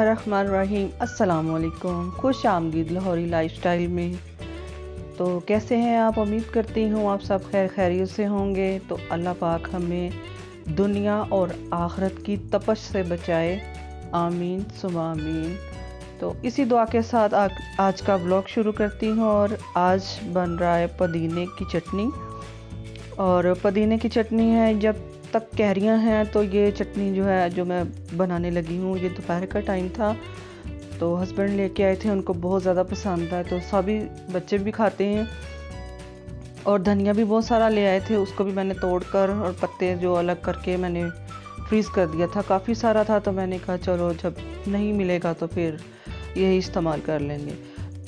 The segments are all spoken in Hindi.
बिस्मिल्लाहिर्रहमानिर्रहीम। अस्सलाम वालेकुम। खुश आमदीद लाहौरी लाइफस्टाइल में। तो कैसे हैं आप? उम्मीद करती हूँ आप सब खैर खैरियत से होंगे। तो अल्लाह पाक हमें दुनिया और आखिरत की तपश से बचाए, आमीन सुमा आमीन। तो इसी दुआ के साथ आज का व्लॉग शुरू करती हूँ। और आज बन रहा है पुदीने की चटनी। और पुदीने की चटनी है, जब तक कैरियाँ हैं तो ये चटनी जो है जो मैं बनाने लगी हूँ। ये दोपहर का टाइम था तो हस्बैंड लेके आए थे, उनको बहुत ज़्यादा पसंद है तो सभी बच्चे भी खाते हैं। और धनिया भी बहुत सारा ले आए थे, उसको भी मैंने तोड़कर और पत्ते जो अलग करके मैंने फ्रीज़ कर दिया था। काफ़ी सारा था तो मैंने कहा चलो जब नहीं मिलेगा तो फिर यही इस्तेमाल कर लेंगे।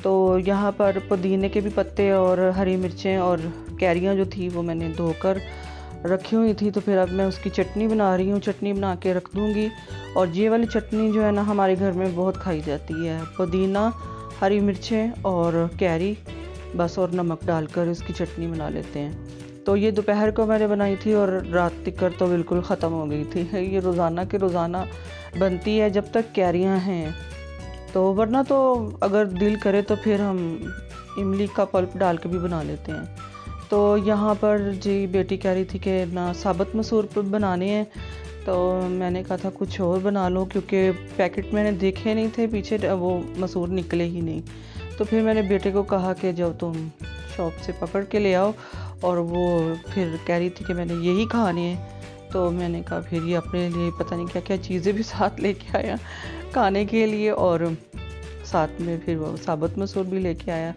तो यहाँ पर पुदीने के भी पत्ते और हरी मिर्चें और कैरियाँ जो थी वो मैंने धोकर रखी हुई थी। तो फिर अब मैं उसकी चटनी बना रही हूँ, चटनी बना के रख दूँगी। और ये वाली चटनी जो है ना हमारे घर में बहुत खाई जाती है। पुदीना, हरी मिर्चें और कैरी बस, और नमक डालकर इसकी चटनी बना लेते हैं। तो ये दोपहर को मैंने बनाई थी और रात तक तो बिल्कुल ख़त्म हो गई थी। ये रोज़ाना के रोज़ाना बनती है जब तक कैरियाँ हैं। तो वरना तो अगर दिल करे तो फिर हम इमली का पल्प डाल के भी बना लेते हैं। तो यहाँ पर जी बेटी कह रही थी कि ना साबुत मसूर बनाने हैं, तो मैंने कहा था कुछ और बना लो, क्योंकि पैकेट मैंने देखे नहीं थे, पीछे वो मसूर निकले ही नहीं। तो फिर मैंने बेटे को कहा कि जब तुम शॉप से पकड़ के ले आओ, और वो फिर कह रही थी कि मैंने यही खाने हैं। तो मैंने कहा फिर ये अपने लिए पता नहीं क्या क्या चीज़ें भी साथ लेके आया खाने के लिए, और साथ में फिर वो साबुत मसूर भी लेके आया।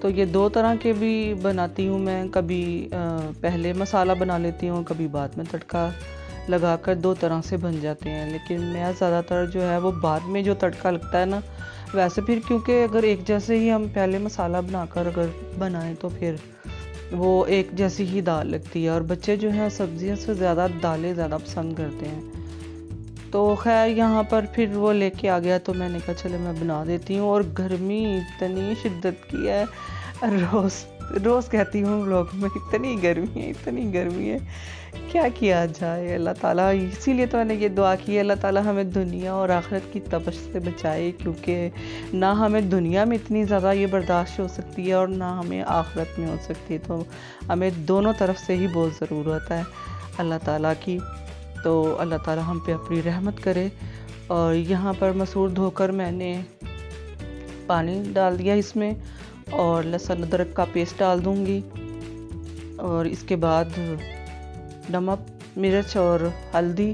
तो ये दो तरह के भी बनाती हूँ मैं, कभी पहले मसाला बना लेती हूँ, कभी बाद में तड़का लगाकर। दो तरह से बन जाते हैं, लेकिन मैं ज़्यादातर जो है वो बाद में जो तड़का लगता है ना, वैसे फिर क्योंकि अगर एक जैसे ही हम पहले मसाला बनाकर अगर बनाएं तो फिर वो एक जैसी ही दाल लगती है। और बच्चे जो हैं सब्जियों से ज़्यादा दालें ज़्यादा पसंद करते हैं। तो खैर यहाँ पर फिर वो लेके आ गया तो मैंने कहा चलो मैं बना देती हूँ। और गर्मी इतनी शिद्दत की है, रोज़ कहती हूँ व्लॉग में, इतनी गर्मी है, क्या किया जाए। अल्लाह ताला, इसीलिए तो मैंने ये दुआ की है, अल्लाह ताला हमें दुनिया और आखिरत की तपश से बचाए, क्योंकि ना हमें दुनिया में इतनी ज़्यादा ये बर्दाश्त हो सकती है और ना हमें आखिरत में हो सकती है। तो हमें दोनों तरफ से ही बहुत ज़रूरत है अल्लाह ताला की। तो अल्लाह ताला हम पे अपनी रहमत करे। और यहाँ पर मसूर धोकर मैंने पानी डाल दिया इसमें, और लहसुन अदरक का पेस्ट डाल दूँगी। और इसके बाद नमक, मिर्च और हल्दी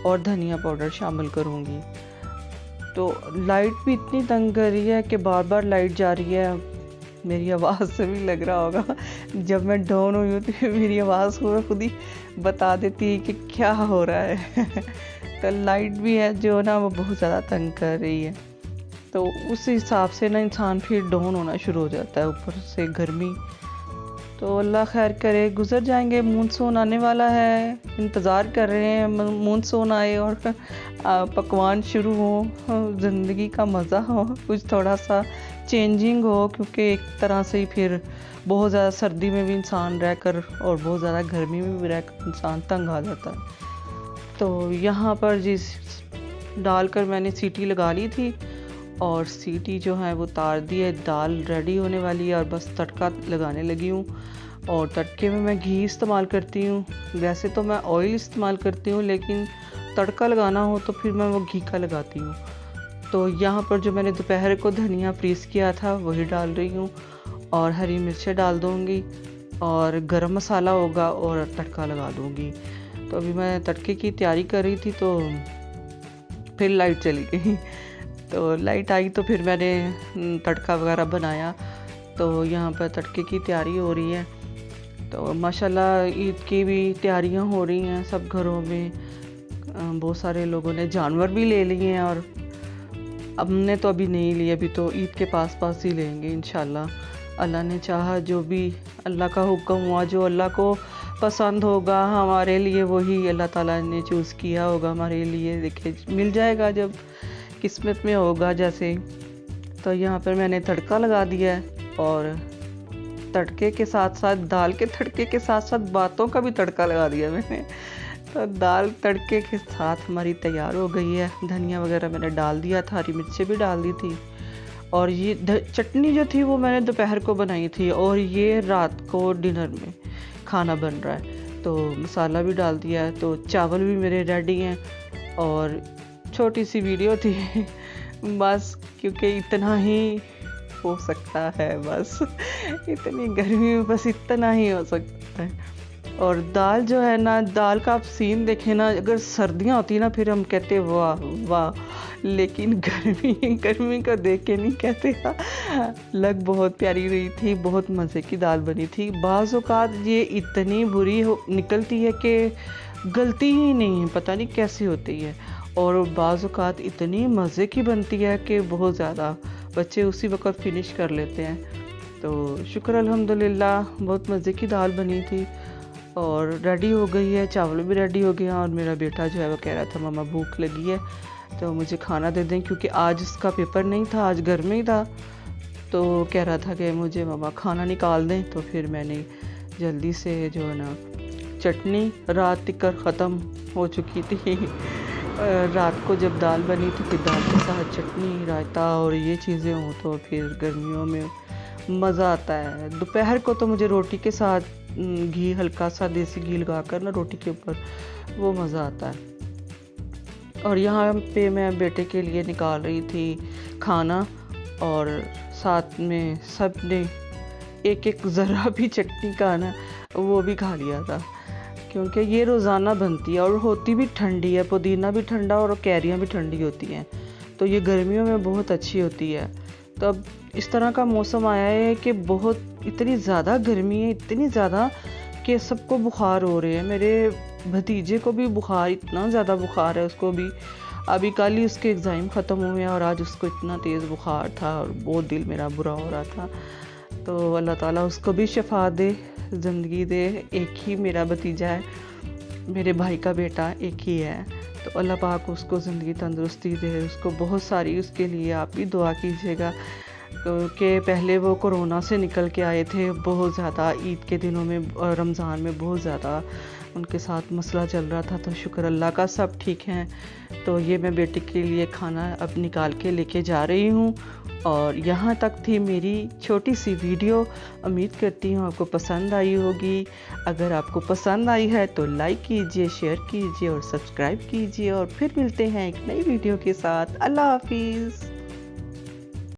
और धनिया पाउडर शामिल करूँगी। तो लाइट भी इतनी तंग कर रही है कि बार बार लाइट जा रही है। मेरी आवाज़ से भी लग रहा होगा, जब मैं डाउन हुई हूँ तो मेरी आवाज़ खुद ही बता देती है कि क्या हो रहा है। तो लाइट भी है जो ना वो बहुत ज़्यादा तंग कर रही है। तो उस हिसाब से ना इंसान फिर डाउन होना शुरू हो जाता है, ऊपर से गर्मी। तो अल्लाह खैर करे, गुजर जाएंगे। मानसून आने वाला है, इंतज़ार कर रहे हैं मानसून आए और पकवान शुरू हो, ज़िंदगी का मज़ा हो, कुछ थोड़ा सा चेंजिंग हो। क्योंकि एक तरह से ही फिर बहुत ज़्यादा सर्दी में भी इंसान रहकर और बहुत ज़्यादा गर्मी में भी रहकर इंसान तंग आ जाता है। तो यहाँ पर जिस डालकर मैंने सीटी लगा ली थी, और सीटी जो है वो तार दी है, दाल रेडी होने वाली है और बस तड़का लगाने लगी हूँ। और तड़के में मैं घी इस्तेमाल करती हूँ। वैसे तो मैं ऑयल इस्तेमाल करती हूँ, लेकिन तड़का लगाना हो तो फिर मैं वो घी का लगाती हूँ। तो यहाँ पर जो मैंने दोपहर को धनिया फ्रीज़ किया था वही डाल रही हूँ, और हरी मिर्चें डाल दूँगी, और गरम मसाला होगा और तड़का लगा दूँगी। तो अभी मैं तड़के की तैयारी कर रही थी तो फिर लाइट चली गई। तो लाइट आई तो फिर मैंने तड़का वगैरह बनाया। तो यहाँ पर तड़के की तैयारी हो रही है। तो माशाल्लाह ईद की भी तैयारियाँ हो रही हैं सब घरों में। बहुत सारे लोगों ने जानवर भी ले लिए हैं, और हमने तो अभी नहीं लिए, अभी तो ईद के पास ही लेंगे इंशाल्लाह। अल्लाह ने चाहा, जो भी अल्लाह का हुक्म हुआ, जो अल्लाह को पसंद होगा हमारे लिए वही अल्लाह ताला ने चूज़ किया होगा हमारे लिए। देखिए मिल जाएगा जब किस्मत में होगा जैसे। तो यहाँ पर मैंने तड़का लगा दिया है, और तड़के के साथ साथ दाल के तड़के के साथ साथ बातों का भी तड़का लगा दिया मैंने। तो दाल तड़के के साथ हमारी तैयार हो गई है। धनिया वगैरह मैंने डाल दिया था, हरी मिर्चें भी डाल दी थी। और ये चटनी जो थी वो मैंने दोपहर को बनाई थी और ये रात को डिनर में खाना बन रहा है। तो मसाला भी डाल दिया है, तो चावल भी मेरे रेडी हैं। और छोटी सी वीडियो थी बस, क्योंकि इतना ही हो सकता है, बस इतनी गर्मी में बस इतना ही हो सकता है। और दाल जो है ना, दाल का आप सीन देखें ना, अगर सर्दियाँ होती ना फिर हम कहते वाह वाह, लेकिन गर्मी को देख के नहीं कहते। लग बहुत प्यारी रही थी, बहुत मज़े की दाल बनी थी। बाज़ औक़ात ये इतनी बुरी निकलती है कि गलती ही नहीं है, पता नहीं कैसी होती है। और बाज़ औक़ात इतनी मज़े की बनती है कि बहुत ज़्यादा, बच्चे उसी वक़्त फिनिश कर लेते हैं। तो शुक्र अल्हम्दुलिल्लाह, बहुत मज़े की दाल बनी थी और रेडी हो गई है। चावल भी रेडी हो गया और मेरा बेटा जो है वो कह रहा था मम्मा भूख लगी है तो मुझे खाना दे दें, क्योंकि आज उसका पेपर नहीं था, आज घर में ही था। तो कह रहा था कि मुझे मम्मा खाना निकाल दें। तो फिर मैंने जल्दी से जो है ना, चटनी रात तक ख़त्म हो चुकी थी। रात को जब दाल बनी थी फिर दाल के साथ चटनी, रायता और ये चीज़ें हों तो फिर गर्मियों में मज़ा आता है। दोपहर को तो मुझे रोटी के साथ घी, हल्का सा देसी घी लगाकर ना रोटी के ऊपर, वो मज़ा आता है। और यहाँ पे मैं बेटे के लिए निकाल रही थी खाना और साथ में सब ने एक एक ज़रा भी चटनी का ना वो भी खा लिया था, क्योंकि ये रोज़ाना बनती है और होती भी ठंडी है। पुदीना भी ठंडा और कैरियाँ भी ठंडी होती हैं, तो ये गर्मियों में बहुत अच्छी होती है। तो अब इस तरह का मौसम आया है कि बहुत इतनी ज़्यादा गर्मी है, इतनी ज़्यादा कि सबको बुखार हो रहे हैं। मेरे भतीजे को भी बुखार, इतना ज़्यादा बुखार है उसको भी। अभी कल ही उसके एग्ज़ाम ख़त्म हुए हैं और आज उसको इतना तेज़ बुखार था और बहुत दिल मेरा बुरा हो रहा था। तो अल्लाह ताला उसको भी शफा दे, ज़िंदगी दे। एक ही मेरा भतीजा है, मेरे भाई का बेटा एक ही है, तो अल्लाह पाक उसको ज़िंदगी तंदुरुस्ती दे। उसको बहुत सारी, उसके लिए आप भी दुआ कीजिएगा, क्योंकि पहले वो कोरोना से निकल के आए थे बहुत ज़्यादा। ईद के दिनों में, रमज़ान में बहुत ज़्यादा उनके साथ मसला चल रहा था। तो शुक्र अल्लाह का सब ठीक हैं। तो ये मैं बेटे के लिए खाना अब निकाल के लेके जा रही हूँ। और यहाँ तक थी मेरी छोटी सी वीडियो। उम्मीद करती हूँ आपको पसंद आई होगी। अगर आपको पसंद आई है तो लाइक कीजिए, शेयर कीजिए और सब्सक्राइब कीजिए। और फिर मिलते हैं एक नई वीडियो के साथ। अल्लाह हाफिज़।